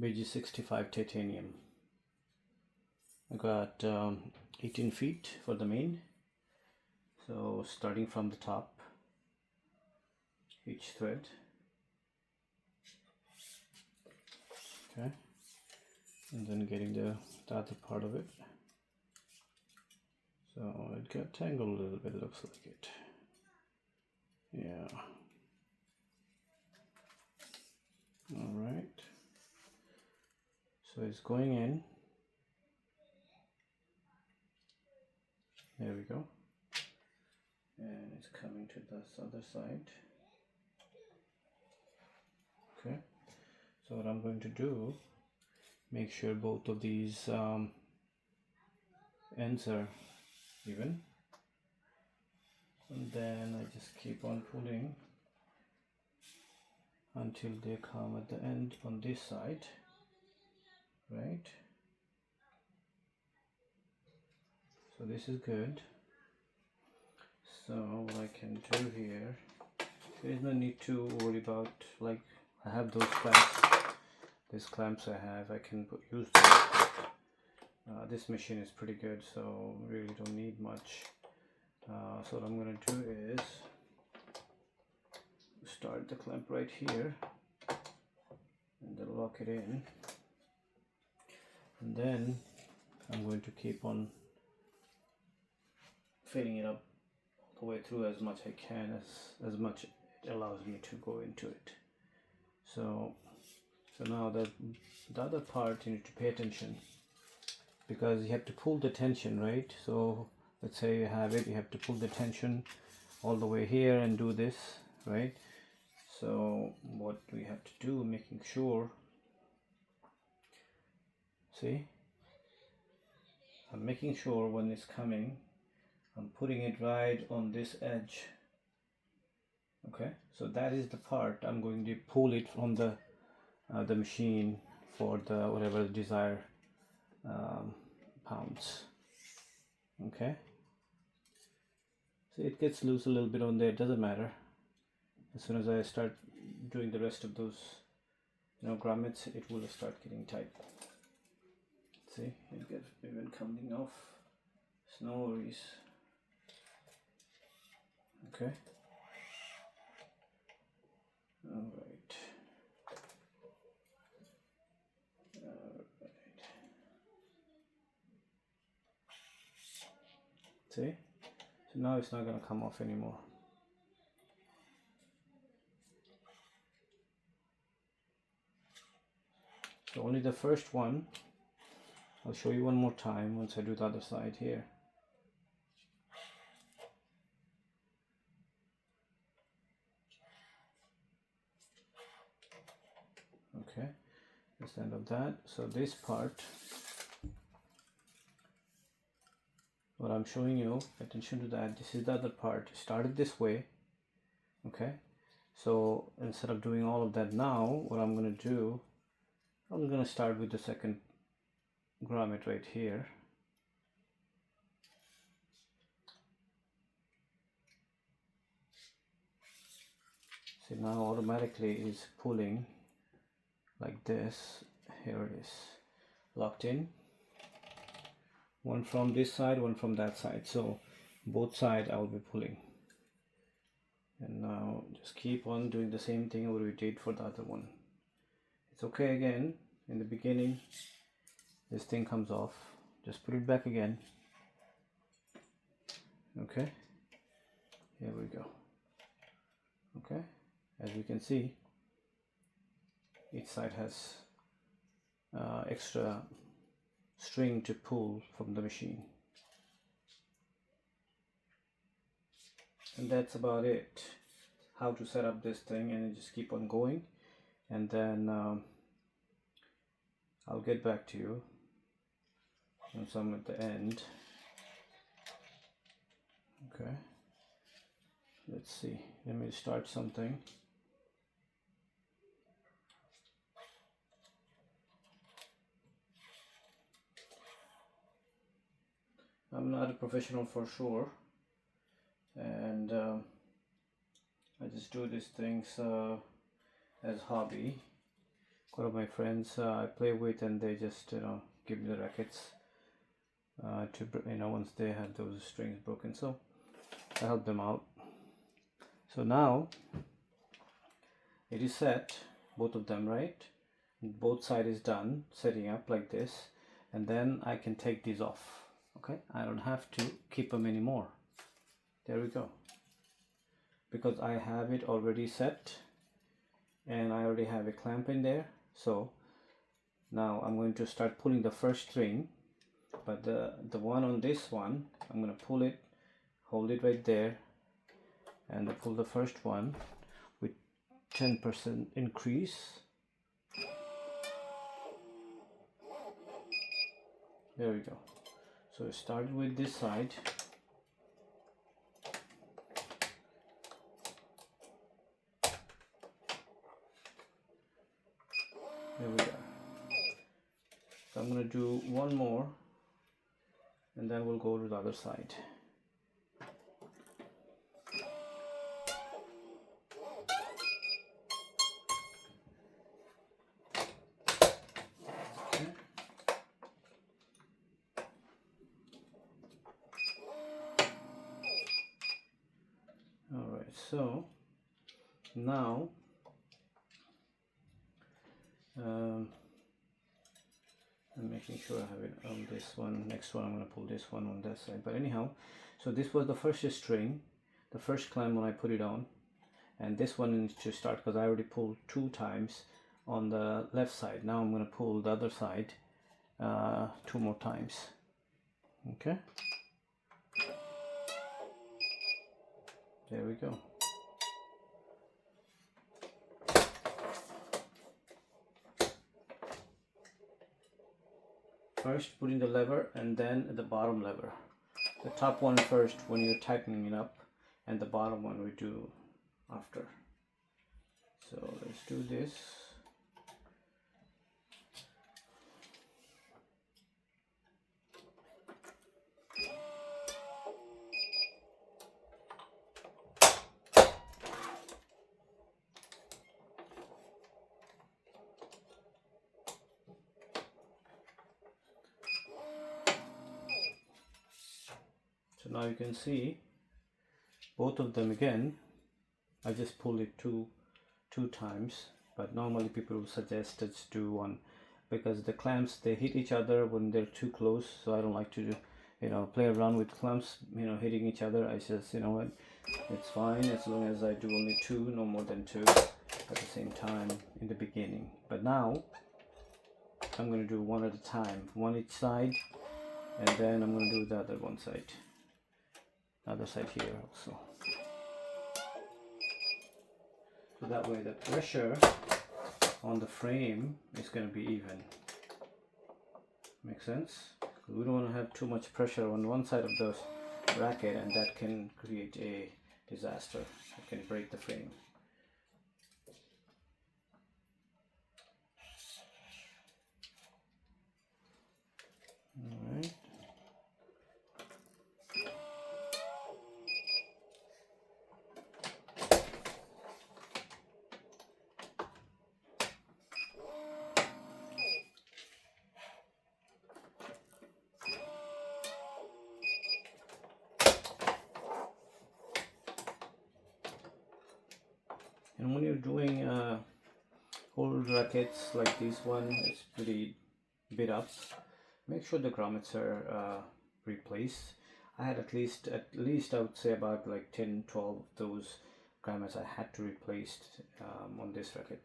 BG65 titanium. I got 18 feet for the main, so starting from the top, each thread, okay, and then getting the other part of it. So it got tangled a little bit, looks like it. Yeah. All right. So it's going in. There we go. And it's coming to this other side. Okay. So what I'm going to do, make sure both of these ends are even. And then I just keep on pulling until they come at the end on this side, right? So this is good. So what I can do here, there is no need to worry about, like, I have those clamps, these clamps I can use those. This machine is pretty good, so really don't need much. So what I'm going to do is start the clamp right here and then lock it in, and then I'm going to keep on filling it up all the way through as much I can, as much it allows me to go into it. So now the other part you need to pay attention, because you have to pull the tension, right? So let's say you have it, you have to pull the tension all the way here and do this, right? So what we have to do, making sure, see, I'm making sure when it's coming, I'm putting it right on this edge. Okay, so that is the part I'm going to pull it from the machine for the whatever the desired pounds. Okay, so it gets loose a little bit on there, it doesn't matter. As soon as I start doing the rest of those, grommets, it will start getting tight. See, it gets even coming off. It's no worries. Okay. All right. See? So now it's not going to come off anymore. So only the first one. I'll show you one more time once I do the other side here. Okay, that's the end of that. So this part, what I'm showing you, pay attention to that. This is the other part. Started this way. Okay, so instead of doing all of that now, what I'm going to do, I'm going to start with the second grommet right here. See, now automatically is pulling like this. Here it is, locked in. One from this side, one from that side. So both sides I will be pulling. And now just keep on doing the same thing what we did for the other one. It's okay again, in the beginning this thing comes off, just put it back again. Okay, here we go. Okay, as you can see, each side has extra string to pull from the machine. And that's about it, how to set up this thing, and just keep on going, and then I'll get back to you once I'm at the end. Okay, let's see, let me start something. I'm not a professional for sure, and I just do these things as hobby. One of my friends I play with, and they just give me the rackets to once they have those strings broken, so I help them out. So now it is set, both of them, right? Both side is done setting up like this, and then I can take these off. Okay, I don't have to keep them anymore. There we go, because I have it already set and I already have a clamp in there. So now I'm going to start pulling the first string, but the one on this one, I'm going to pull it, hold it right there, and I pull the first one with 10% increase. There we go. So it started with this side. There we go. So I'm going to do one more, and then we'll go to the other side. Okay. All right, so now I'm making sure I have it on this one. Next one I'm going to pull this one on that side, but anyhow, so this was the first string, the first clamp when I put it on, and this one needs to start because I already pulled 2 times on the left side. Now I'm going to pull the other side 2 more times. Okay, there we go. First putting the lever and then the bottom lever. The top one first when you're tightening it up, and the bottom one we do after. So let's do this. So now you can see both of them again. I just pulled it two times, but normally people will suggest let's do one, because the clamps, they hit each other when they're too close. So I don't like to do, play around with clamps, hitting each other. I just, what, it's fine as long as I do only 2, no more than 2 at the same time in the beginning. But now I'm going to do one at a time, one each side, and then I'm going to do the other one side, other side here also. So that way the pressure on the frame is going to be even. Make sense? We don't want to have too much pressure on one side of the racket, and that can create a disaster. It can break the frame. All right. And when you're doing old rackets like this one, it's pretty beat up, make sure the grommets are replaced. I had at least I would say about like 10-12 of those grommets I had to replace on this racket.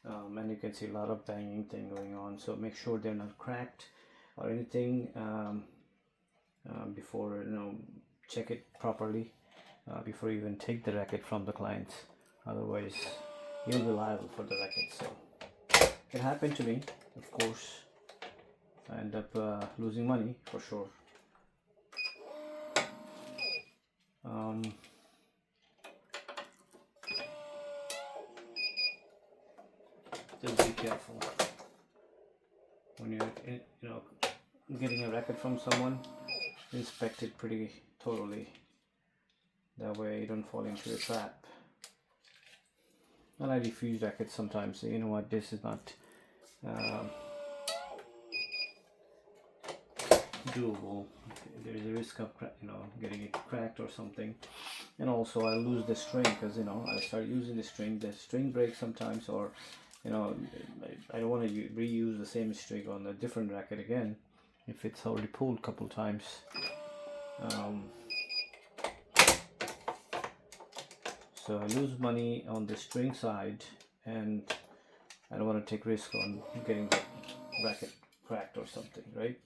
And you can see a lot of banging thing going on, so make sure they're not cracked or anything before, check it properly before you even take the racket from the clients. Otherwise you'll be liable for the racket. So it happened to me, of course. I end up losing money for sure. Just be careful when you're getting a racket from someone. Inspect it pretty thoroughly, that way you don't fall into a trap. And I refuse rackets sometimes. So you know what, this is not doable. There is a risk of getting it cracked or something, and also I lose the string because I start using the string breaks sometimes, or I don't want to reuse the same string on a different racket again if it's already pulled a couple times. So I lose money on the string side, and I don't want to take risk on getting the racket cracked or something, right?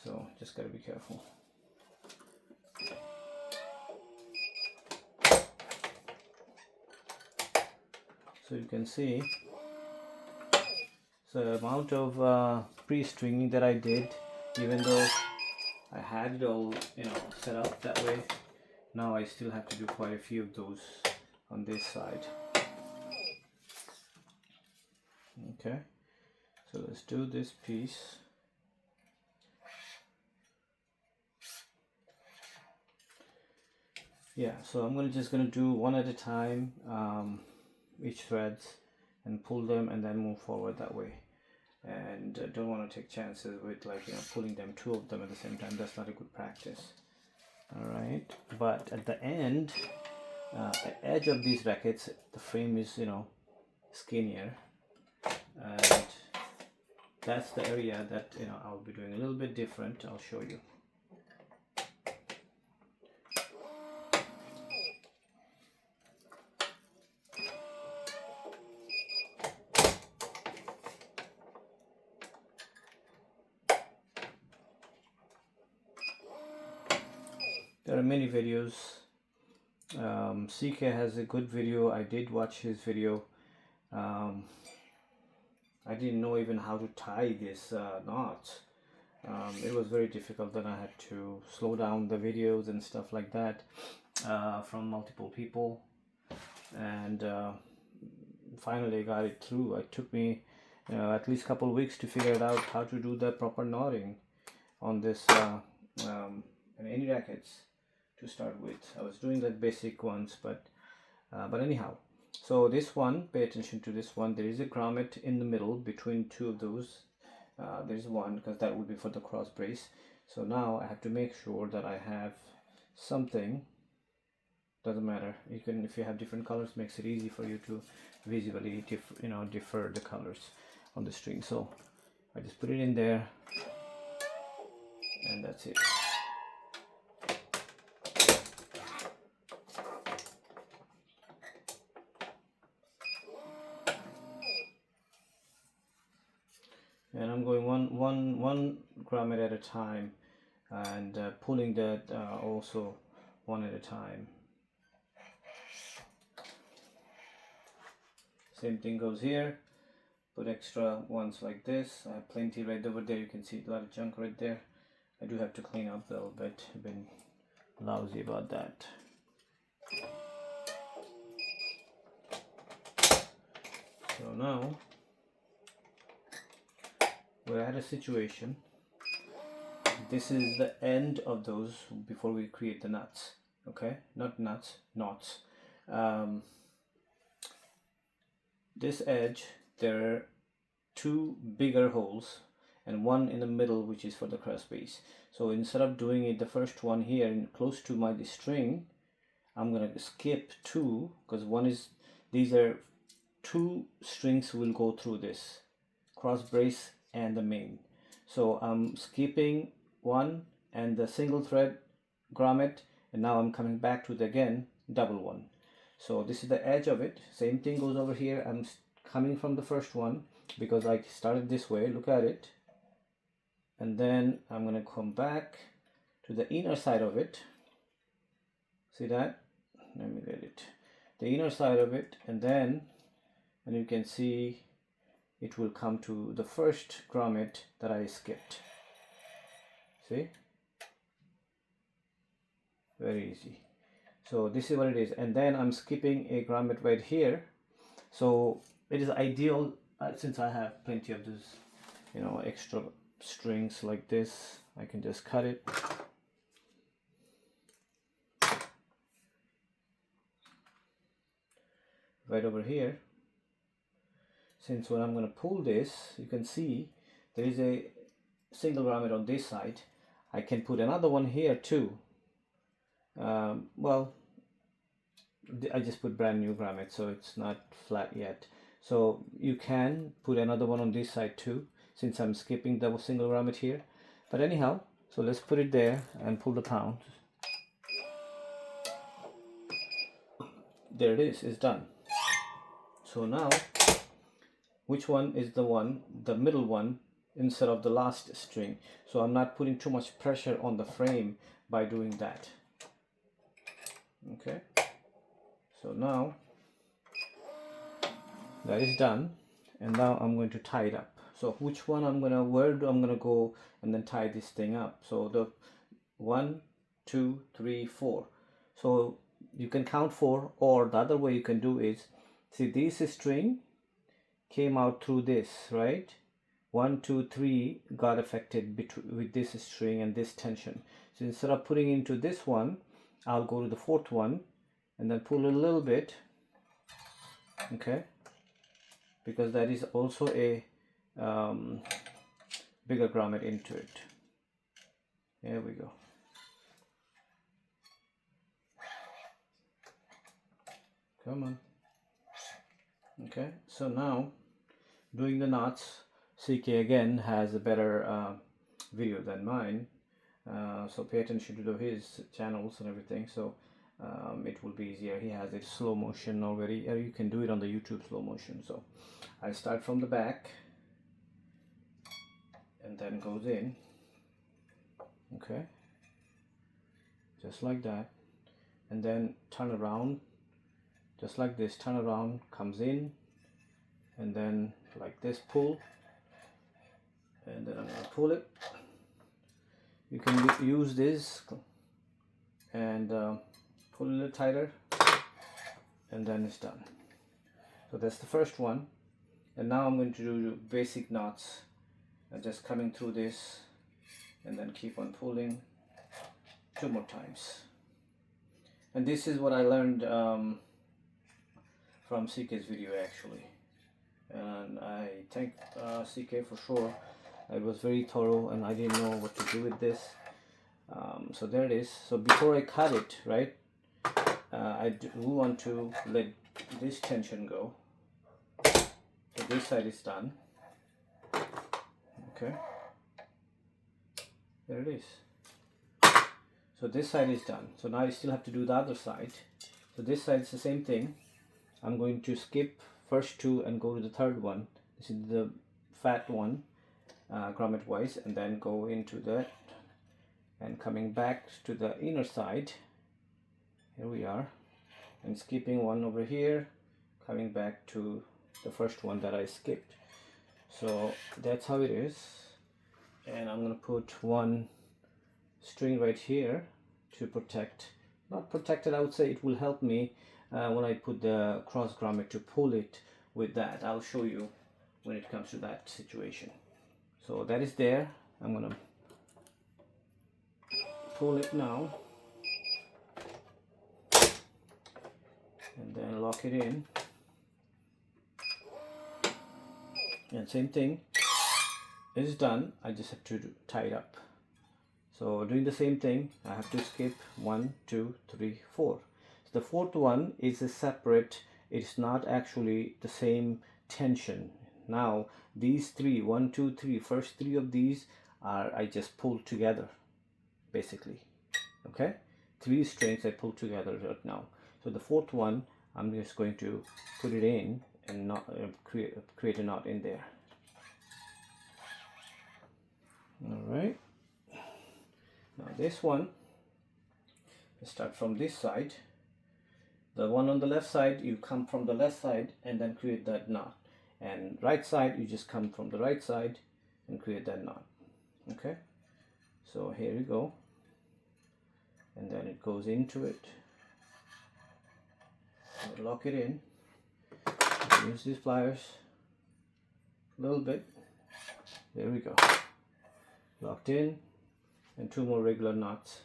So just gotta be careful. So you can see the amount of pre-stringing that I did, even though I had it all set up that way. Now I still have to do quite a few of those on this side. Okay, so let's do this piece. Yeah, so I'm just gonna do one at a time, each threads, and pull them and then move forward that way. And don't want to take chances with pulling them, two of them at the same time. That's not a good practice. All right, but at the end, the edge of these rackets, the frame is skinnier, and that's the area that I'll be doing a little bit different. I'll show you. There are many videos. CK has a good video. I did watch his video. I didn't know even how to tie this knot. It was very difficult. Then I had to slow down the videos and stuff like that from multiple people, and finally I got it through. It took me at least a couple of weeks to figure out how to do the proper knotting on this any rackets to start with. I was doing the basic ones, but anyhow, so this one, pay attention to this one. There is a grommet in the middle between two of those. There's one because that would be for the cross brace. So now I have to make sure that I have something. Doesn't matter, you can, if you have different colors, makes it easy for you to visually differ the colors on the string. So I just put it in there, and that's it. And I'm going one grommet at a time, and pulling that also one at a time. Same thing goes here. Put extra ones like this. I have plenty right over there. You can see a lot of junk right there. I do have to clean up a little bit. I've been lousy about that. So now we're at a situation. This is the end of those before we create the nuts. Okay, not nuts, knots. This edge, there are two bigger holes and one in the middle, which is for the cross brace. So instead of doing it, the first one here and close to my string, I'm gonna skip two, because these are two strings will go through this cross brace and the main. So I'm skipping one and the single thread grommet, and now I'm coming back to the again double one. So this is the edge of it. Same thing goes over here. I'm coming from the first one because I started this way. Look at it. And then I'm going to come back to the inner side of it. See that? Let me get it. The inner side of it, and you can see it will come to the first grommet that I skipped. See? Very easy. So this is what it is, and then I'm skipping a grommet right here. So it is ideal since I have plenty of this, extra strings like this. I can just cut it. right over here. Since when I'm going to pull this, you can see there is a single grommet on this side. I can put another one here too. Well, I just put brand new grommet, so it's not flat yet. So you can put another one on this side too, since I'm skipping the single grommet here. But anyhow, so let's put it there and pull the pound. There it is, it's done. So now, which one is the middle one instead of the last string? So I'm not putting too much pressure on the frame by doing that. Okay, so now that is done, and now I'm going to tie it up. So which one I'm gonna go and then tie this thing up. So the 1, 2, 3, 4. So you can count 4, or the other way you can do is, see, this string came out through this, right? 1, 2, 3 got affected with this string and this tension. So instead of putting into this one, I'll go to the 4th one and then pull a little bit, okay, because that is also a bigger grommet into it. There we go. Come on. Okay, so now doing the knots, CK again has a better video than mine, so pay attention to his channels and everything, so it will be easier. He has it slow motion already, or you can do it on the YouTube slow motion. So I start from the back and then goes in, okay, just like that, and then turn around just like this, turn around, comes in, and then like this, pull, and then I'm going to pull it. You can use this and pull a little tighter, and then it's done. So that's the first one, and now I'm going to do basic knots, just coming through this and then keep on pulling 2 more times. And this is what I learned from CK's video actually, and I thank CK for sure. It was very thorough and I didn't know what to do with this. So there it is. So before I cut it, right, I do want to let this tension go. So this side is done. Okay, there it is. So this side is done. So now I still have to do the other side. So this side is the same thing. I'm going to skip first 2 and go to the 3rd one. This is the fat one, grommet wise, and then go into that and coming back to the inner side. Here we are, and skipping one over here, coming back to the first one that I skipped. So that's how it is, and I'm gonna put one string right here to protect, not protect it, I would say it will help me when I put the cross grommet to pull it with that. I'll show you when it comes to that situation. So that is there. I'm gonna pull it now and then lock it in, and same thing is done. I just have to tie it up. So doing the same thing, I have to skip 1, 2, 3, 4. So the 4th one is a separate, it's not actually the same tension. Now these 3, 1, 2, 3, first 3 of these are, I just pulled together basically. Okay, 3 strings I pulled together right now. So the 4th one, I'm just going to put it in and not create a knot in there. All right. Now this one, let's start from this side. The one on the left side, you come from the left side and then create that knot. And right side, you just come from the right side and create that knot. Okay, so here you go. And then it goes into it. Lock it in. Use these pliers a little bit. There we go. Locked in, and 2 more regular knots,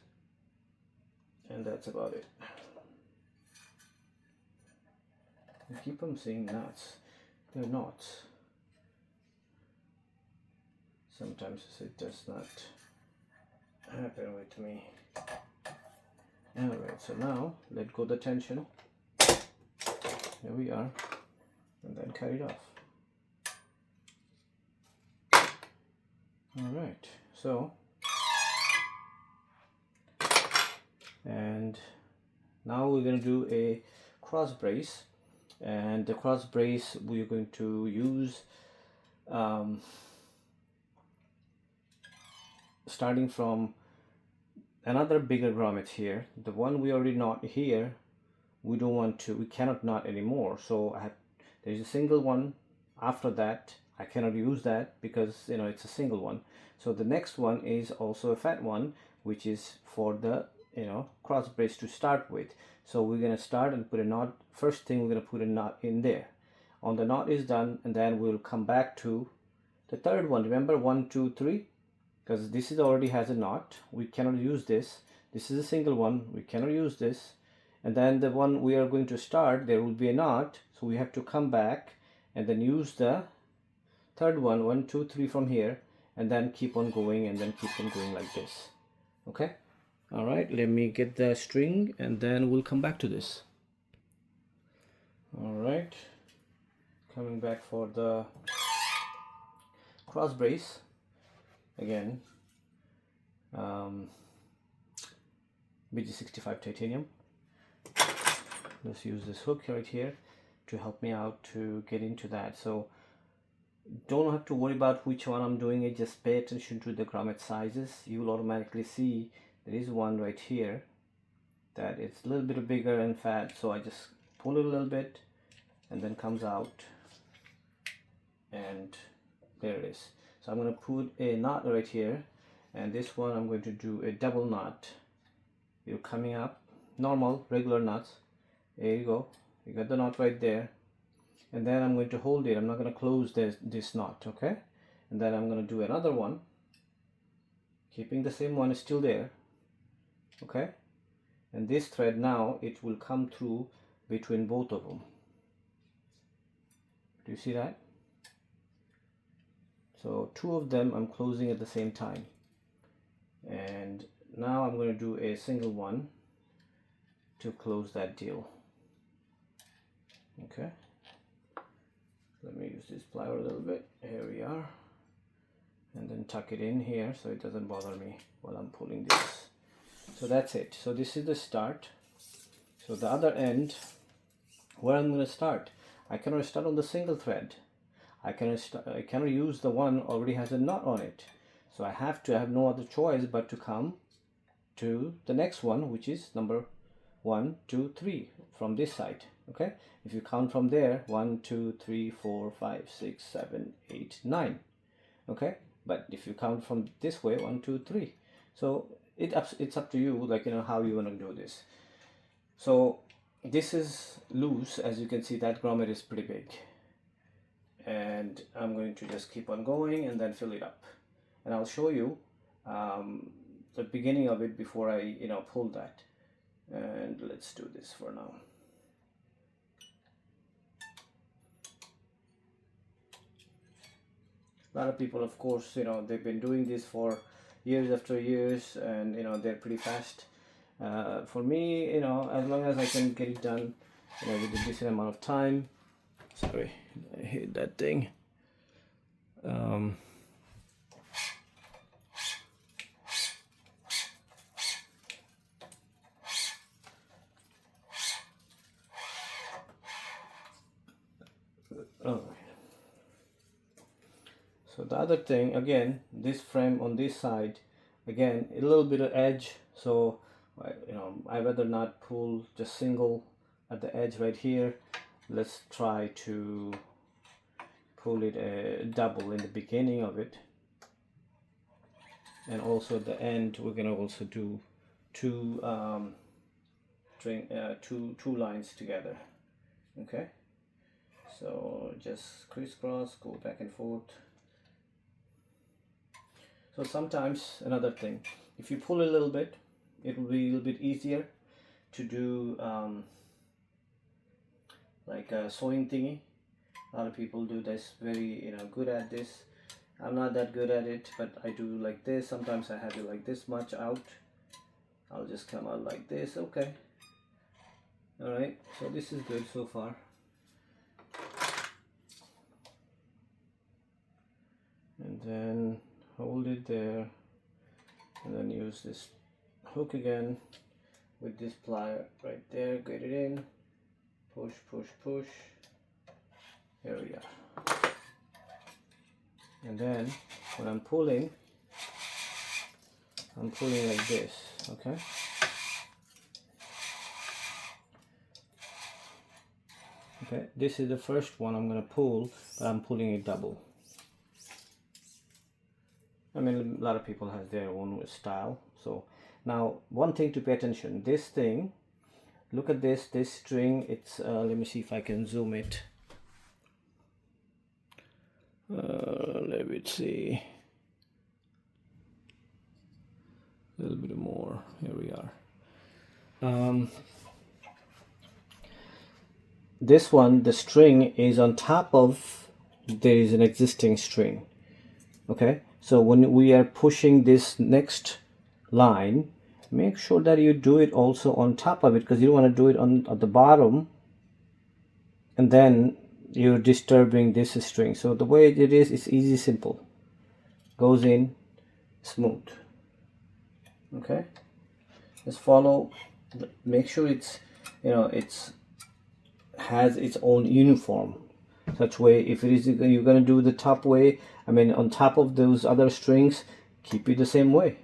and that's about it. I keep on seeing knots. They're knots. Sometimes it does not happen with me. Alright, so now let go the tension. There we are. And then cut it off. Alright, so and now we're going to do a cross brace, and the cross brace we're going to use starting from another bigger grommet here. The one we already knot here, we cannot knot anymore, so there's a single one. After that I cannot use that because it's a single one. So the next one is also a fat one, which is for the cross brace to start with. So we're going to start and put a knot. First thing, we're going to put a knot in there. On the knot is done, and then we'll come back to the third one. Remember 1 2 3, because this already has a knot. We cannot use this. This is a single one, we cannot use this. And then the one we are going to start, there will be a knot, so we have to come back and then use the third one, 1 2 3 from here, and then keep on going, and then keep on going like this. Okay. All right, let me get the string and then we'll come back to this. All right, coming back for the cross brace again. BG65 titanium. Let's use this hook right here to help me out to get into that. So don't have to worry about which one I'm doing it, just pay attention to the grommet sizes. You will automatically see there is one right here that it's a little bit bigger and fat, so I just pull it a little bit and then comes out, and there it is. So I'm going to put a knot right here, and this one I'm going to do a double knot. You're coming up, normal regular knots. There you go, you got the knot right there, and then I'm going to hold it. I'm not going to close this knot, okay? And then I'm going to do another one, keeping the same one is still there, okay? And this thread now, it will come through between both of them. Do you see that? So two of them I'm closing at the same time, and now I'm going to do a single one to close that deal. Okay, let me use this plier a little bit. Here we are, and then tuck it in here so it doesn't bother me while I'm pulling this. So that's it. So this is the start. So the other end, where I'm going to start, I cannot start on the single thread. I cannot use the one already has a knot on it. So I have no other choice but to come to the next one, which is number 1 2 3 from this side. Okay, if you count from there, 1 2 3 4 5 6 7 8 9. Okay, but if you count from this way, 1 2 3. So it's up to you, like how you want to do this. So this is loose. As you can see, that grommet is pretty big, and I'm going to just keep on going and then fill it up, and I'll show you the beginning of it before I pull that. And let's do this for now. A lot of people, of course, they've been doing this for years after years, and they're pretty fast. For me, as long as I can get it done with a decent amount of time. Sorry, I hit that thing. So the other thing, again, this frame on this side, again, a little bit of edge. So I rather not pull just single at the edge right here. Let's try to pull it a double in the beginning of it, and also at the end we're gonna also do two lines together. Okay, so just crisscross, go back and forth. So sometimes, another thing, if you pull a little bit, it will be a little bit easier to do like a sewing thingy. A lot of people do this, very good at this. I'm not that good at it, but I do like this. Sometimes I have it like this much out. I'll just come out like this. Okay. Alright, so this is good so far. And then hold it there, and then use this hook again with this plier right there. Get it in, push, push, push. Here we are. And then when I'm pulling like this, okay? Okay, this is the first one I'm gonna pull, but I'm pulling it double. I mean, a lot of people have their own style. So now one thing to pay attention, this thing, look at this string, it's let me see if I can zoom it. Let me see, a little bit more. Here we are. This one, the string is on top of, there is an existing string. Okay, so when we are pushing this next line, make sure that you do it also on top of it, because you don't want to do it at the bottom and then you're disturbing this string. So the way it is, it's easy, simple, goes in smooth. Okay, just follow, make sure it's it's has its own uniform, such way if it is you're going to do the top way, I mean on top of those other strings, keep it the same way.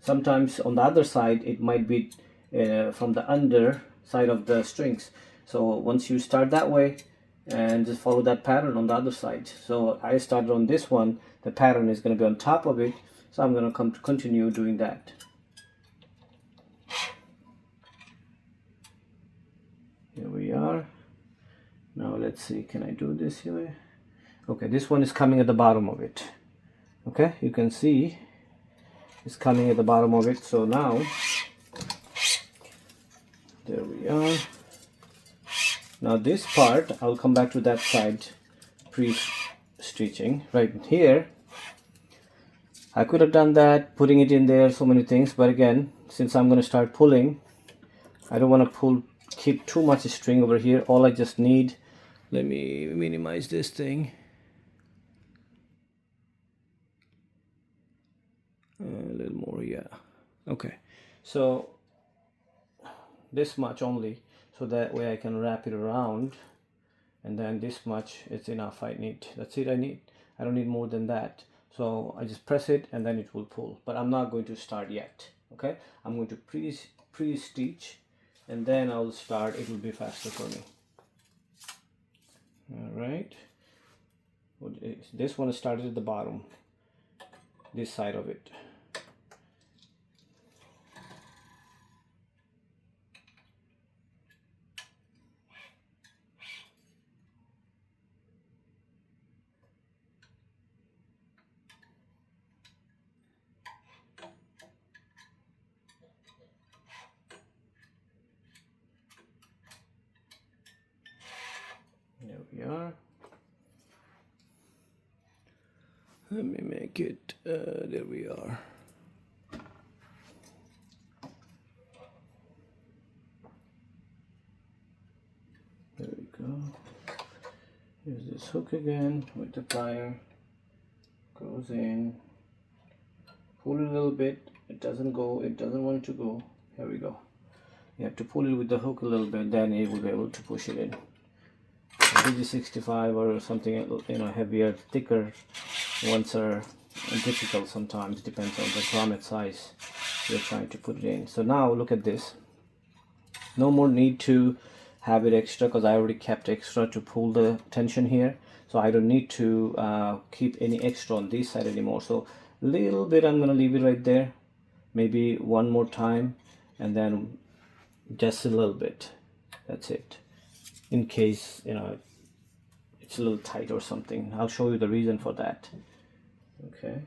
Sometimes on the other side it might be from the under side of the strings, so once you start that way and just follow that pattern on the other side. So I started on this one, the pattern is going to be on top of it, so I'm going to continue doing that. Here we are. Now let's see, can I do this here? Okay, this one is coming at the bottom of it. Okay, you can see it's coming at the bottom of it. So now, there we are. Now this part, I'll come back to that side pre-stitching. Right here, I could have done that, putting it in there, so many things, but again, since I'm going to start pulling, I don't want to keep too much string over here. All I just need, let me minimize this thing. A little more, yeah. Okay, so this much only, so that way I can wrap it around, and then this much is enough. That's it. I don't need more than that. So I just press it and then it will pull, but I'm not going to start yet. Okay, I'm going to pre-stitch and then I'll start. It will be faster for me. All right, this one started at the bottom, this side of it. There we are. Let me make it, there we are. There we go. Use this hook again with the plier. Goes in. Pull it a little bit. It doesn't want to go. Here we go. You have to pull it with the hook a little bit, then it will be able to push it in. BG65 or something, heavier, thicker ones are difficult sometimes, depends on the grommet size you're trying to put it in. So now look at this. No more need to have it extra, because I already kept extra to pull the tension here, so I don't need to keep any extra on this side anymore. So a little bit I'm gonna leave it right there, maybe one more time, and then just a little bit. That's it, in case it's a little tight or something. I'll show you the reason for that. Okay,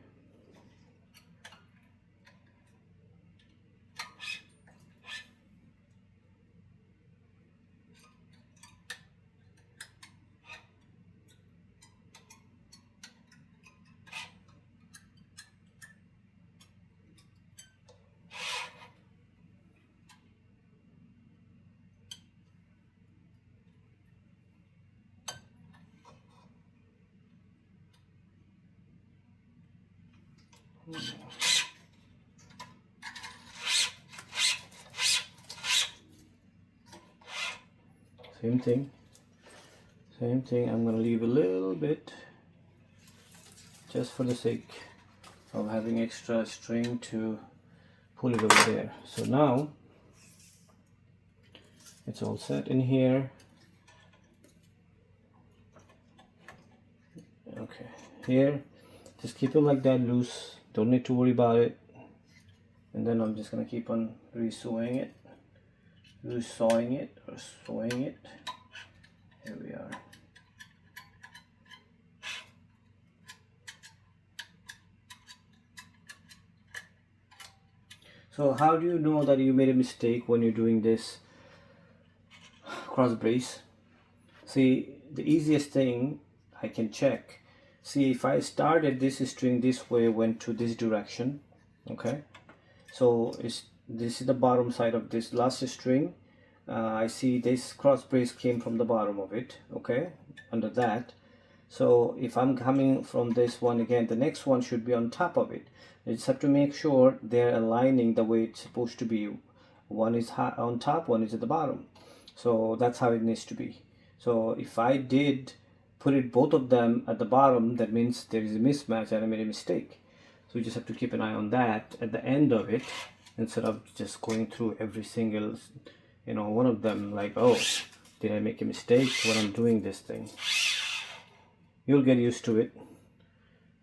Same thing. I'm going to leave a little bit just for the sake of having extra string to pull it over there. So now it's all set in here. Okay, here just keep them like that, loose, don't need to worry about it. And then I'm just going to keep on re-sewing it, sewing it. Here we are. So how do you know that you made a mistake when you're doing this cross brace? See, the easiest thing I can check, see if I started this string this way, went to this direction, okay, so this is the bottom side of this last string. I see this cross brace came from the bottom of it, okay, under that. So if I'm coming from this one again, the next one should be on top of it. You just have to make sure they're aligning the way it's supposed to be. One is on top, one is at the bottom. So that's how it needs to be. So if I did put it both of them at the bottom, that means there is a mismatch and I made a mistake. So you just have to keep an eye on that at the end of it, instead of just going through every single, one of them, like, oh, did I make a mistake when I'm doing this thing? You'll get used to it.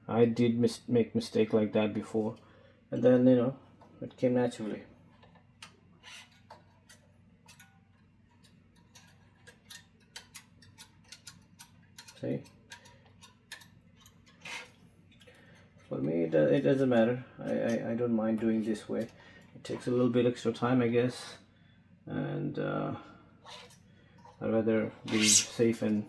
I did make mistake like that before, and then it came naturally. See, for me it doesn't matter. I don't mind doing this way. It takes a little bit extra time, I guess, and I'd rather be safe and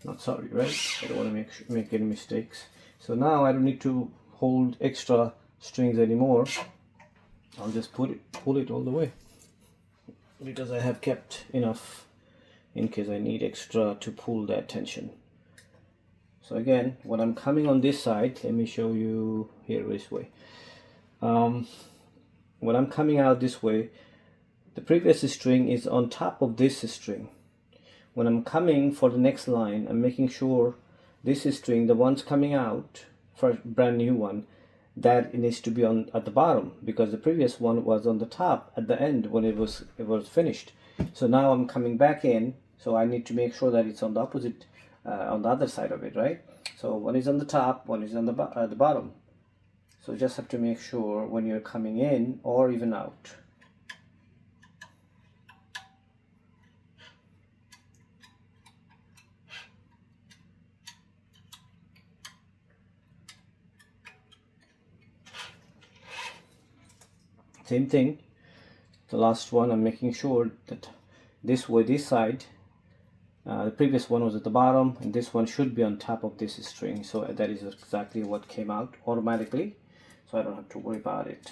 not sorry, right? I don't want to make any mistakes. So now I don't need to hold extra strings anymore. I'll just pull it all the way, because I have kept enough in case I need extra to pull that tension. So again, when I'm coming on this side, let me show you here this way. When I'm coming out this way, the previous string is on top of this string. When I'm coming for the next line, I'm making sure this string, the one's coming out for a brand new one, that it needs to be on at the bottom, because the previous one was on the top at the end when it was finished. So now I'm coming back in, so I need to make sure that it's on the opposite, on the other side of it, right? So one is on the top, one is on the bottom. So just have to make sure when you're coming in or even out. Same thing, the last one, I'm making sure that this way, this side, the previous one was at the bottom, and this one should be on top of this string. So that is exactly what came out automatically, so I don't have to worry about it.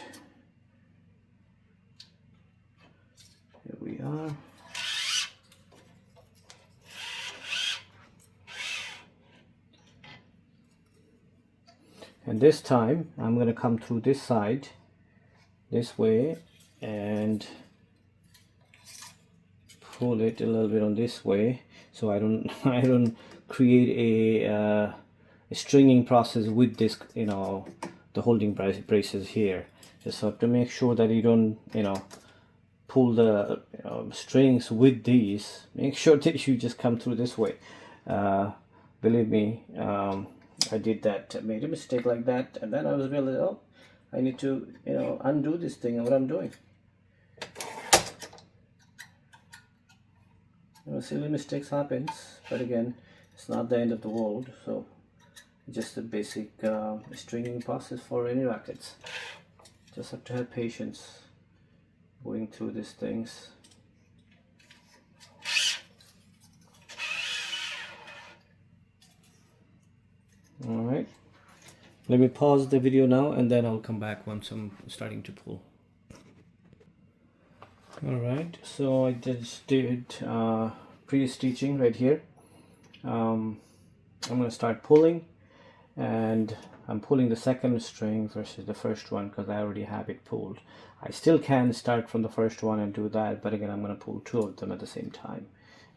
Here we are. And this time I'm going to come through this side this way and pull it a little bit on this way, so I don't create a stringing process with this, the holding braces here. Just have to make sure that you don't pull the strings with these. Make sure that you just come through this way. Believe me, I did that, made a mistake like that, and then I was really, oh, I need to undo this thing and what I'm doing. Silly mistakes happens, but again, it's not the end of the world. So just a basic stringing process for any rackets. Just have to have patience going through these things. All right, let me pause the video now and then I'll come back once I'm starting to pull. Alright, so I just did pre-stitching right here. I'm going to start pulling, and I'm pulling the second string versus the first one because I already have it pulled. I still can start from the first one and do that, but again I'm going to pull two of them at the same time.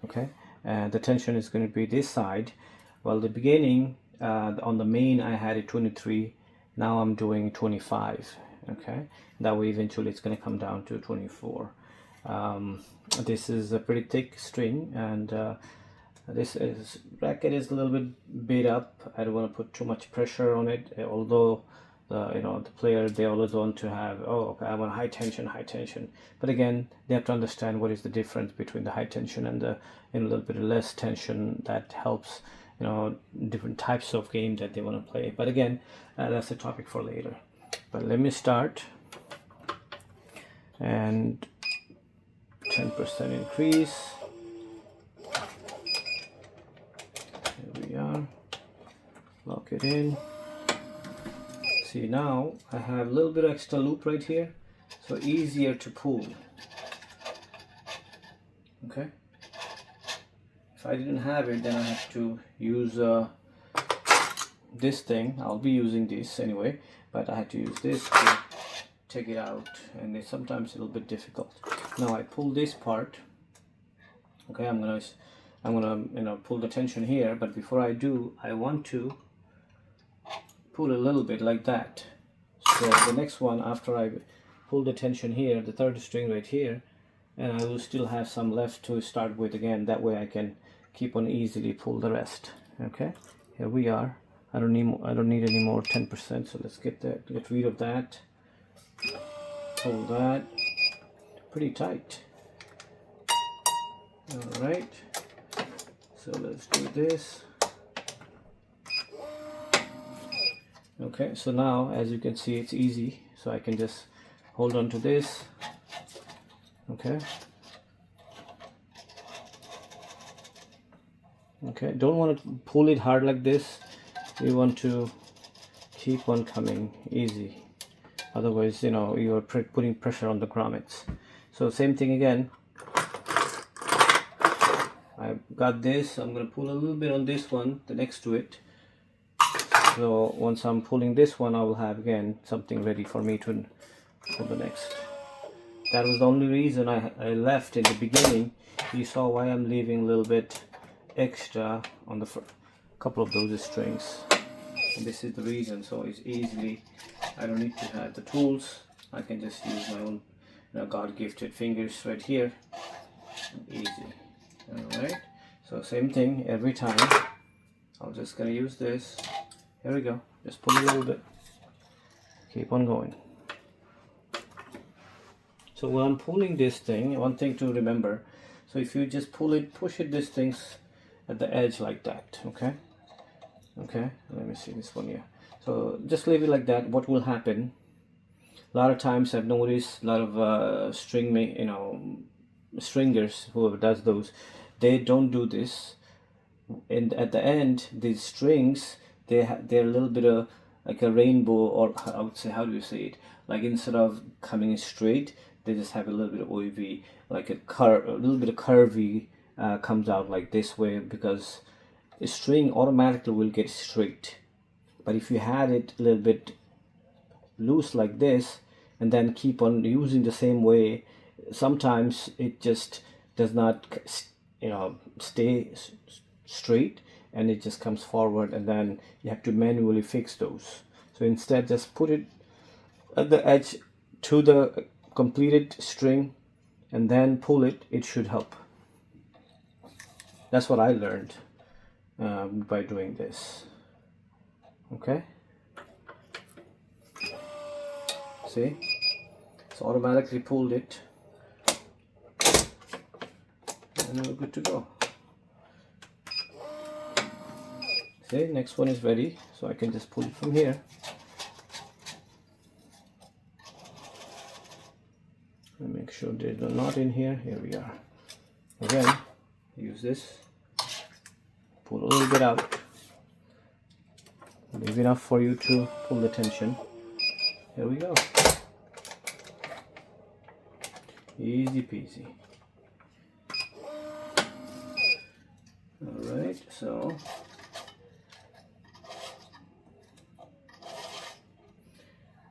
Okay, and the tension is going to be this side. Well, the beginning on the main I had it 23, now I'm doing 25. Okay, that way eventually it's going to come down to 24. This is a pretty thick string, and this racket is a little bit beat up. I don't want to put too much pressure on it, although the player, they always want to have, oh okay, I want high tension, but again they have to understand what is the difference between the high tension and the a little bit less tension. That helps different types of game that they want to play, but again that's a topic for later. But let me start, and 10% increase. Here we are, lock it in. See, now I have a little bit of extra loop right here, so easier to pull. Okay, if I didn't have it, then I have to use this thing. I'll be using this anyway, but I had to use this to take it out, and it's sometimes a little bit difficult. Now I pull this part. Okay, I'm gonna pull the tension here, but before I do, I want to pull a little bit like that. So the next one, after I pull the tension here, the third string right here, and I will still have some left to start with again. That way I can keep on easily pull the rest. Okay, here we are. I don't need any more 10%, so let's get rid of that. Pull that pretty tight. All right, so let's do this. Okay, so now as you can see, it's easy, so I can just hold on to this. Okay, don't want to pull it hard like this. We want to keep on coming easy, otherwise you are putting pressure on the grommets. So same thing again, I've got this. I'm going to pull a little bit on this one, the next to it. So once I'm pulling this one, I will have again something ready for me to pull the next. That was the only reason I left in the beginning. You saw why I'm leaving a little bit extra on the couple of those strings. And this is the reason. So it's easily, I don't need to have the tools. I can just use my own God-gifted fingers right here. Easy. Alright. So same thing every time. I'm just gonna use this. Here we go. Just pull a little bit. Keep on going. So when I'm pulling this thing, one thing to remember. So if you just pull it, push it, this thing's at the edge like that. Okay. Okay. Let me see this one here. So just leave it like that. What will happen? A lot of times I've noticed a lot of stringers, whoever does those, they don't do this. And at the end, these strings, they're a little bit of like a rainbow, or I would say, how do you say it? Like instead of coming straight, they just have a little bit of wavy, like a little bit of curvy comes out like this way, because a string automatically will get straight. But if you had it a little bit loose like this, and then keep on using the same way, sometimes it just does not stay straight, and it just comes forward, and then you have to manually fix those. So instead, just put it at the edge to the completed string and then pull it. It should help. That's what I learned by doing this. Okay, see, it's automatically pulled it, and we're good to go. See, next one is ready, so I can just pull it from here. And make sure there's no knot in here. Here we are. Again, use this, pull a little bit out, leave enough for you to pull the tension. Here we go. Easy peasy. Alright, so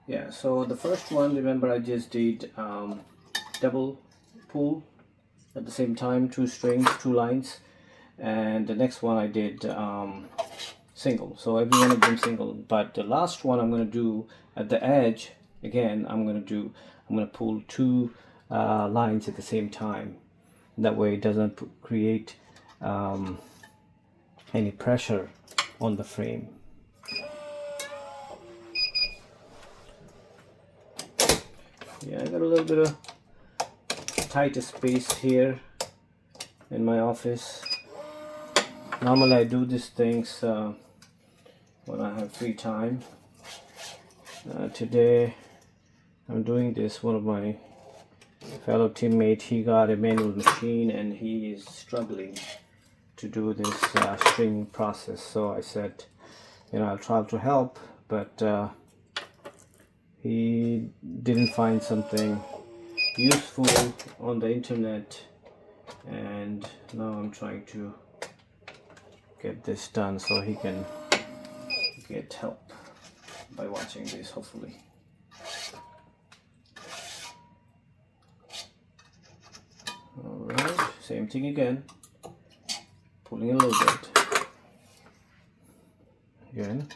Yeah, so the first one, remember I just did double pull at the same time, 2 strings, 2 lines, and the next one I did single, so every one of them single. But the last one I'm going to do at the edge, again I'm going to pull 2 lines at the same time. That way it doesn't create any pressure on the frame. Yeah, I got a little bit of tighter space here in my office. Normally I do these things when I have free time. Today I'm doing this. One of my fellow teammate, he got a manual machine and he is struggling to do this string process. So I said, you know, I'll try to help, but he didn't find something useful on the internet, and now I'm trying to get this done so he can get help by watching this, hopefully. Alright, same thing again, pulling a little bit again,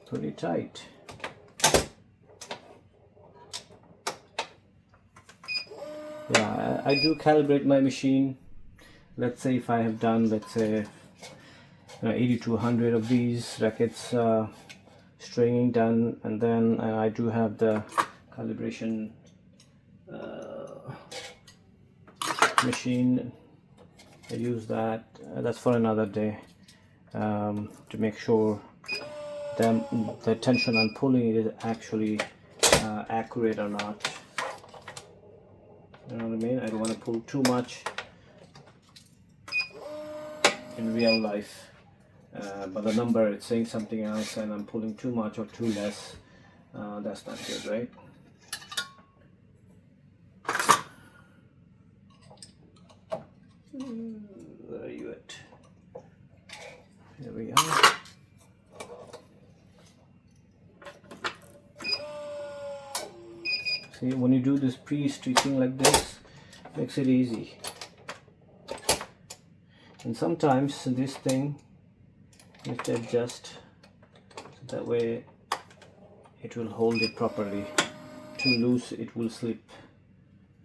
pretty tight. Yeah, I do calibrate my machine. Let's say if I have done, let's say 80 to 100 of these rackets stringing done, and then I do have the calibration machine. I use that. That's for another day, to make sure the tension I'm pulling is actually accurate or not. You know what I mean? I don't want to pull too much in real life, but the number it's saying something else, and I'm pulling too much or too less. That's not good, right? Where are you at? Here we are. See, when you do this pre-stitching like this, makes it easy. And sometimes this thing, you have to adjust so that way it will hold it properly. Too loose, it will slip,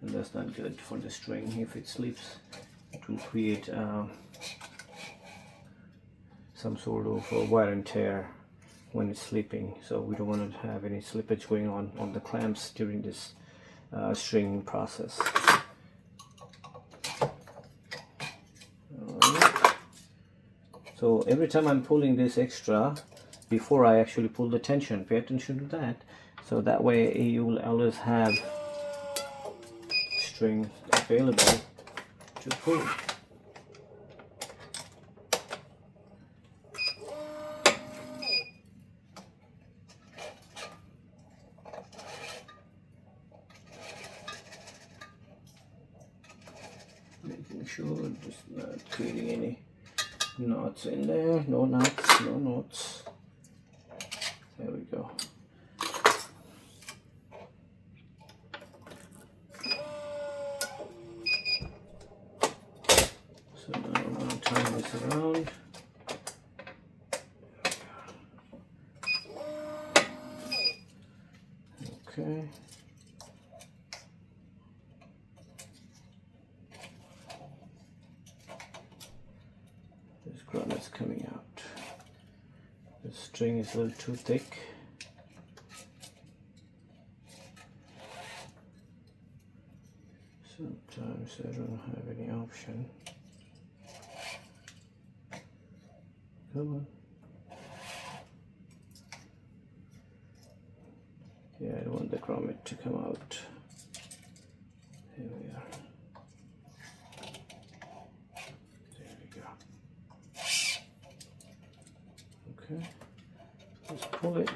and that's not good for the string. If it slips, it will create some sort of wear and tear when it's slipping. So we don't want to have any slippage going on the clamps during this stringing process. So every time I'm pulling this extra, before I actually pull the tension, pay attention to that. So that way you will always have string available to pull. Making sure just not creating any knots in there. No knots, no knots. There we go. So now I'm going to turn this around. Okay. This grommet's coming out. The string is a little too thick. Sometimes I don't have any option. Come on. Yeah, I don't want the grommet to come out. Here we are. There we go. Okay. Let's pull it.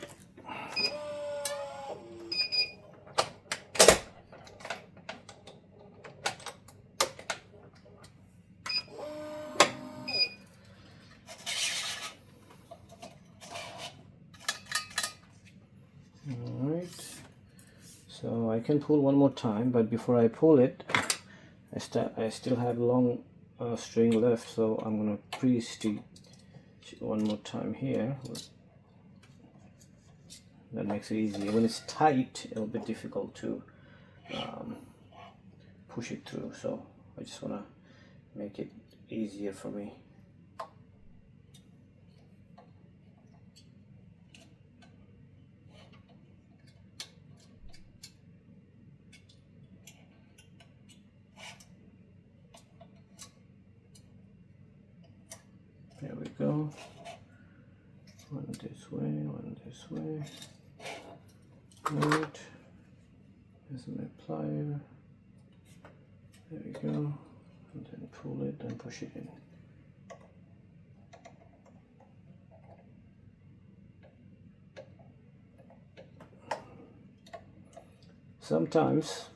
I can pull one more time, but before I pull it, I still have long string left, so I'm gonna pre-stitch one more time here. That makes it easier. When it's tight, it'll be difficult to push it through, so I just want to make it easier for me. There we go. One this way, one this way. Right. There's my plier. There we go. And then pull it and push it in. Sometimes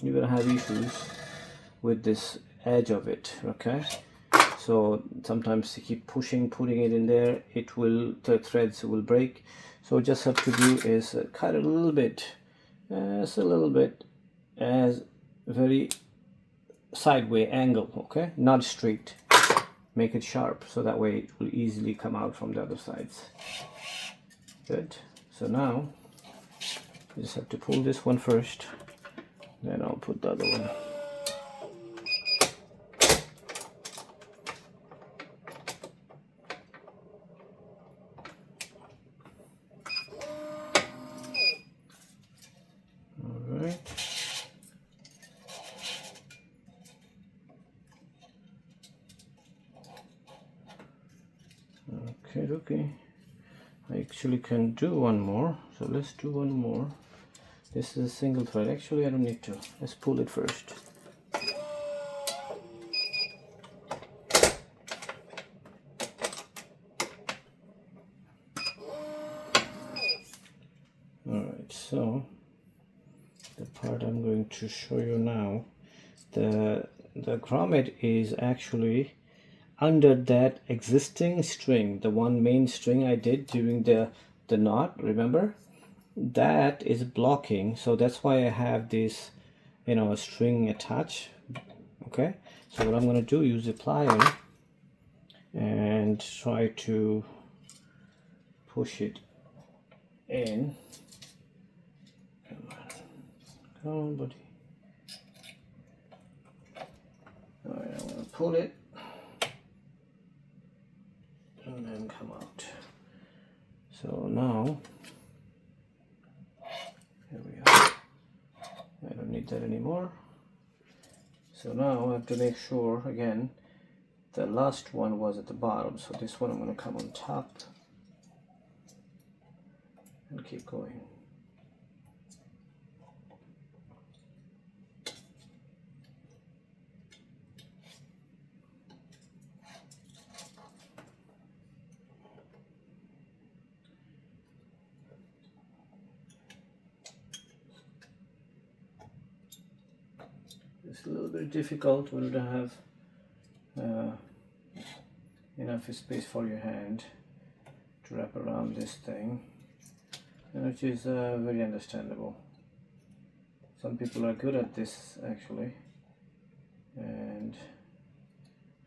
you're gonna have issues with this edge of it, okay? So sometimes you keep pushing, putting it in there, the threads will break. So just have to do is cut it a little bit, just a little bit, as very sideways angle, okay? Not straight. Make it sharp so that way it will easily come out from the other sides. Good. So now you just have to pull this one first, then I'll put the other one. Okay, I actually can do one more, so let's do one more. This is a single thread. Actually, I don't need to. Let's pull it first. Alright, so the part I'm going to show you now, the grommet is actually under that existing string, the one main string I did during the knot, remember? That is blocking, so that's why I have this, string attached. Okay, so what I'm going to do, use a plier and try to push it in. Come on, buddy. Alright, I'm going to pull it and then come out. So now, here we are. I don't need that anymore. So now I have to make sure, again, the last one was at the bottom, so this one I'm going to come on top and keep going. It's a little bit difficult when you don't have enough space for your hand to wrap around this thing, which is very understandable. Some people are good at this actually, and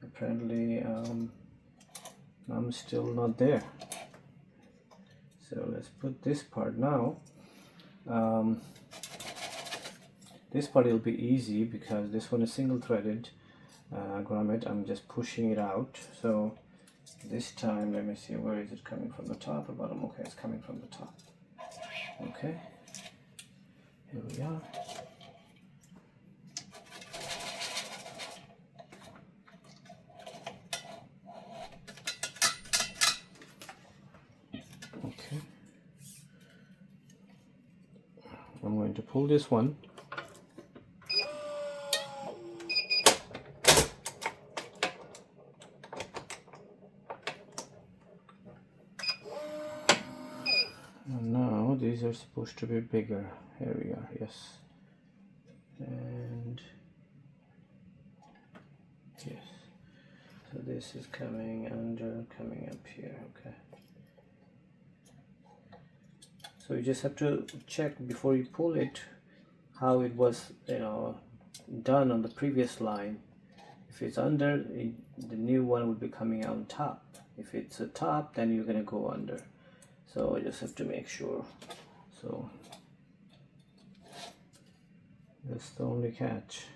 apparently I'm still not there. So let's put this part now. This part will be easy because this one is single threaded grommet. I'm just pushing it out. So this time, let me see, where is it coming from, the top or bottom? Okay, it's coming from the top. Okay, here we are. Okay, I'm going to pull this one. And now these are supposed to be bigger. Here we are, yes. And yes. So this is coming under, coming up here, okay. So you just have to check before you pull it how it was, done on the previous line. If it's under, the new one will be coming on top. If it's a top, then you're gonna go under. So I just have to make sure. So that's the only catch.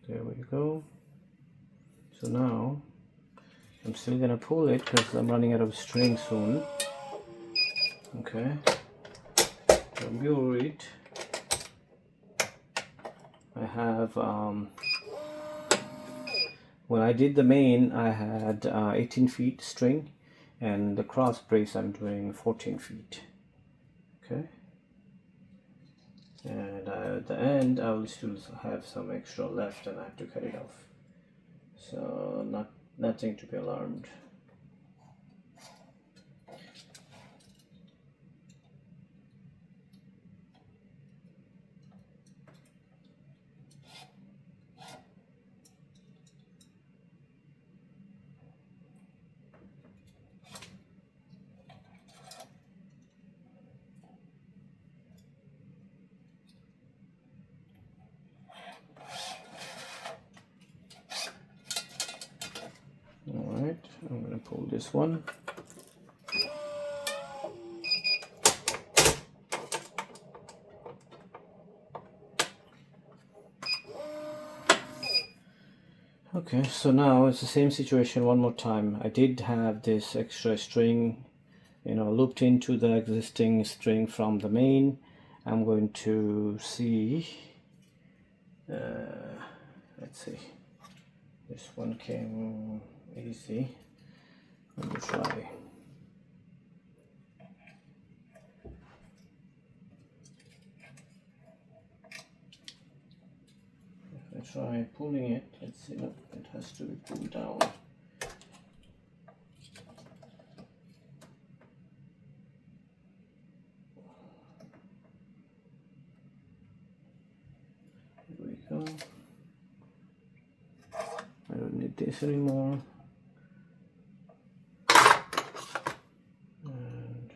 There we go. So now I'm still gonna pull it because I'm running out of string soon. Okay. Don't be worried. I have when I did the main, I had 18 feet string, and the cross brace I'm doing 14 feet. Okay. And at the end I will still have some extra left, and I have to cut it off. So nothing to be alarmed. Alright, I'm going to pull this one. Okay, so now it's the same situation one more time. I did have this extra string, looped into the existing string from the main. I'm going to see, let's see, this one came easy. Let me try. If I try pulling it, let's see, no, it has to be pulled down. Here we go. I don't need this anymore. And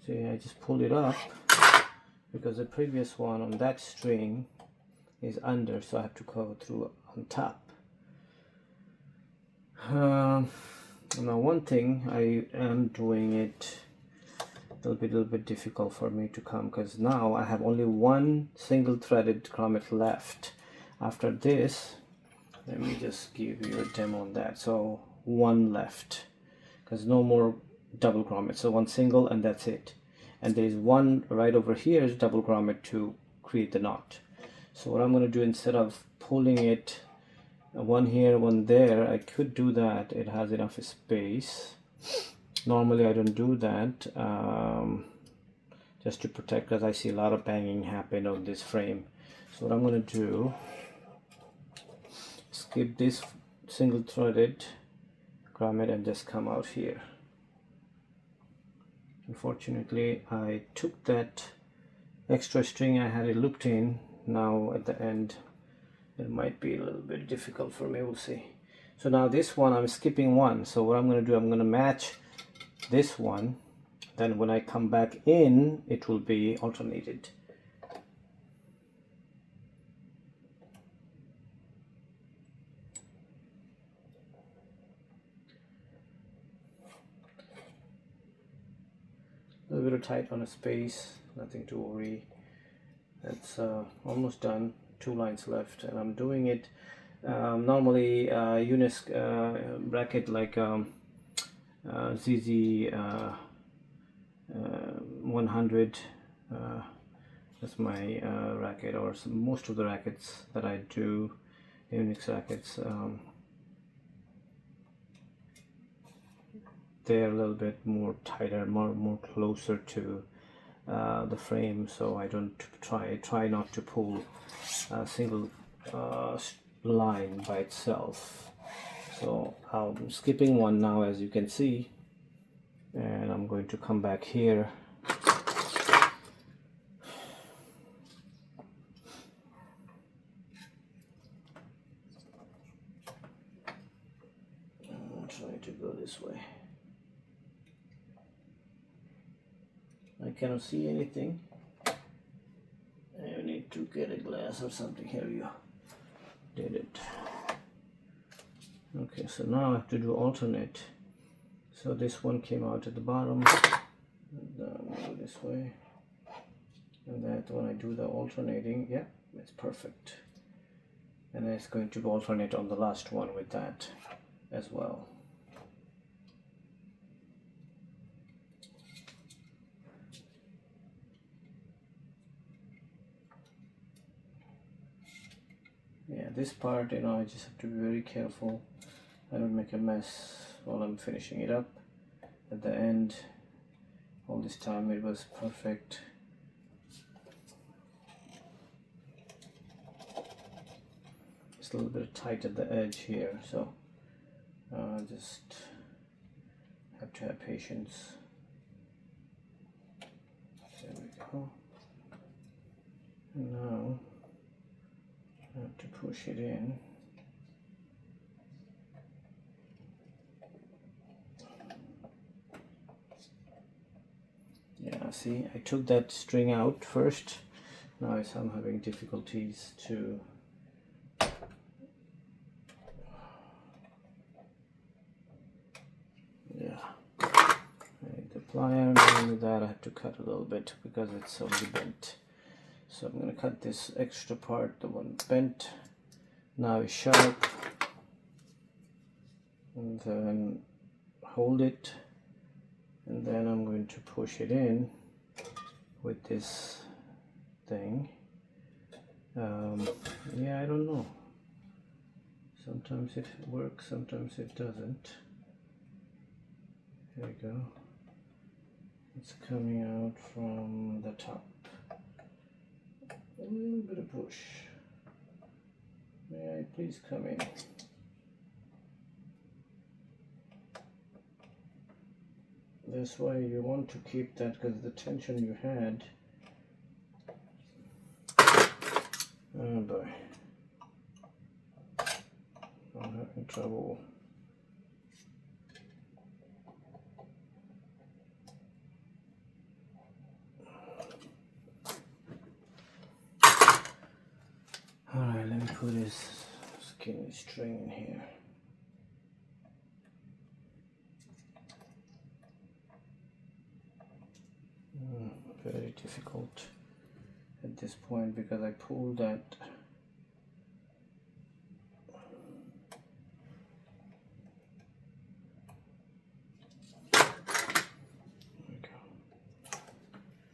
see, I just pulled it up because the previous one on that string is under, so I have to go through on top. Now one thing, I am doing it a little bit difficult for me to come, because now I have only one single threaded grommet left. After this, let me just give you a demo on that. So one left, because no more double grommet, so one single and that's it. And there is one right over here is double grommet to create the knot. So what I'm going to do, instead of pulling it one here, one there, I could do that. It has enough space. Normally I don't do that, just to protect, because I see a lot of banging happen on this frame. So what I'm going to do, skip this single threaded grommet and just come out here. Unfortunately, I took that extra string, I had it looped in. Now at the end it might be a little bit difficult for me, we'll see. So now this one, I'm skipping one. So what I'm going to do, I'm going to match this one, then when I come back in it will be alternated. A little bit of tight on a space, nothing to worry. That's almost done. 2 lines left, and I'm doing it normally Unis bracket like ZZ 100. That's my racket, or most of the rackets that I do, Unix rackets. They're a little bit more tighter, more closer to the frame, so I don't try not to pull a single line by itself. So I'm skipping one now, as you can see, and I'm going to come back here. I'm trying to go this way. cannot see anything. I need to get a glass or something. Here you go. Did it. Okay, so now I have to do alternate. So this one came out at the bottom, and go this way, and that when I do the alternating, yeah, it's perfect. And then it's going to alternate on the last one with that as well. Yeah, this part, you know, I just have to be very careful I don't make a mess while I'm finishing it up. At the end, all this time it was perfect. It's a little bit tight at the edge here, so just have to have patience. There we go. And now I have to push it in. Yeah, see, I took that string out first. Now I'm having difficulties to the plier, and with that I have to cut a little bit because it's already bent. So I'm going to cut this extra part, the one bent. Now it's sharp, and then hold it, and then I'm going to push it in with this thing. Yeah, I don't know. Sometimes it works, sometimes it doesn't. There we go. It's coming out from the top. A little bit of push. May I please come in? This way you want to keep that because the tension you had. Oh boy. I'm having trouble. Alright, let me put this skinny string in here. Very difficult at this point because I pulled that. There we go.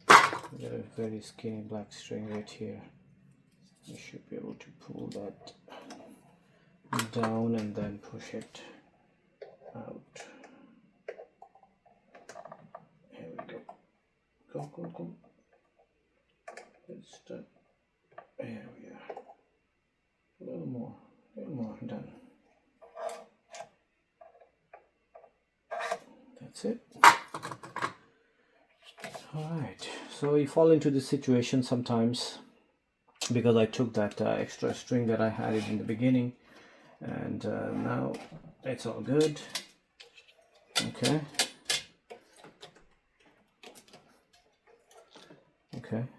I got a very skinny black string right here. I should be able to pull that down and then push it out. Here we go. Go. Let's start. There we are. A little more, done. That's it. Alright, so you fall into this situation sometimes because I took that extra string that I had it in the beginning, and now it's all good. Okay.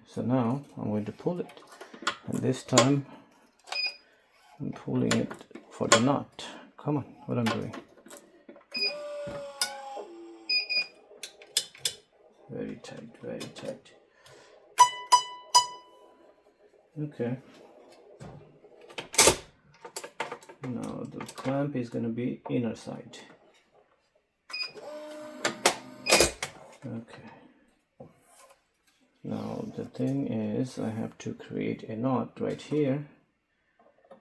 So now I'm going to pull it, and this time I'm pulling it for the knot. Come on, what I'm doing. Very tight, very tight. Okay. Now the clamp is going to be inner side. Okay. Now the thing is, I have to create a knot right here,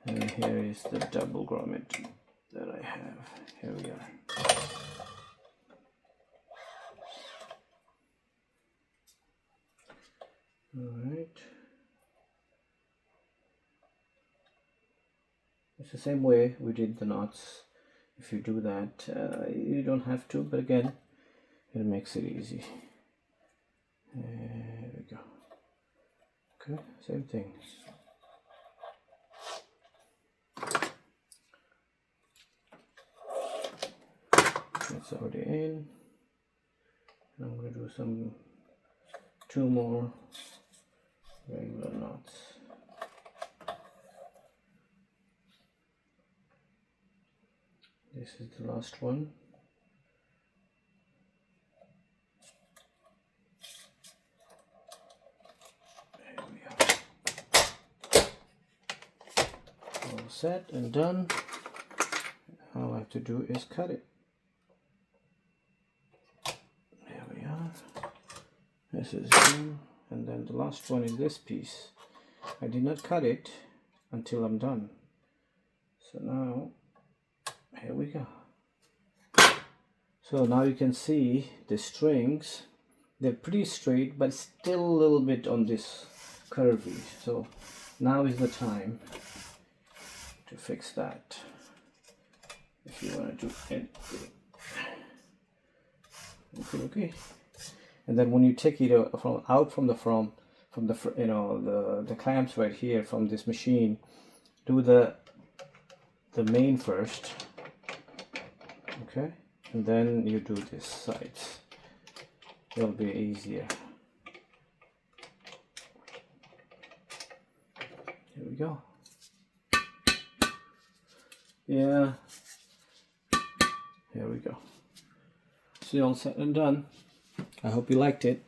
and here is the double grommet that I have. Here we are. Alright. It's the same way we did the knots. If you do that, you don't have to, but again, it makes it easy. There we go. Okay, same thing. It's already in. I'm going to do some 2 more regular knots. This is the last one. There we are. All set and done. All I have to do is cut it. There we are. This is one, and then the last one is this piece. I did not cut it until I'm done. So now, here we go. So now you can see the strings. They're pretty straight, but still a little bit on this curvy. So now is the time to fix that. If you want to do anything. Okay. And then when you take it out from the the clamps right here from this machine, do the main first. Okay, and then you do this side. It'll be easier. Here we go. Yeah. Here we go. So all set and done. I hope you liked it.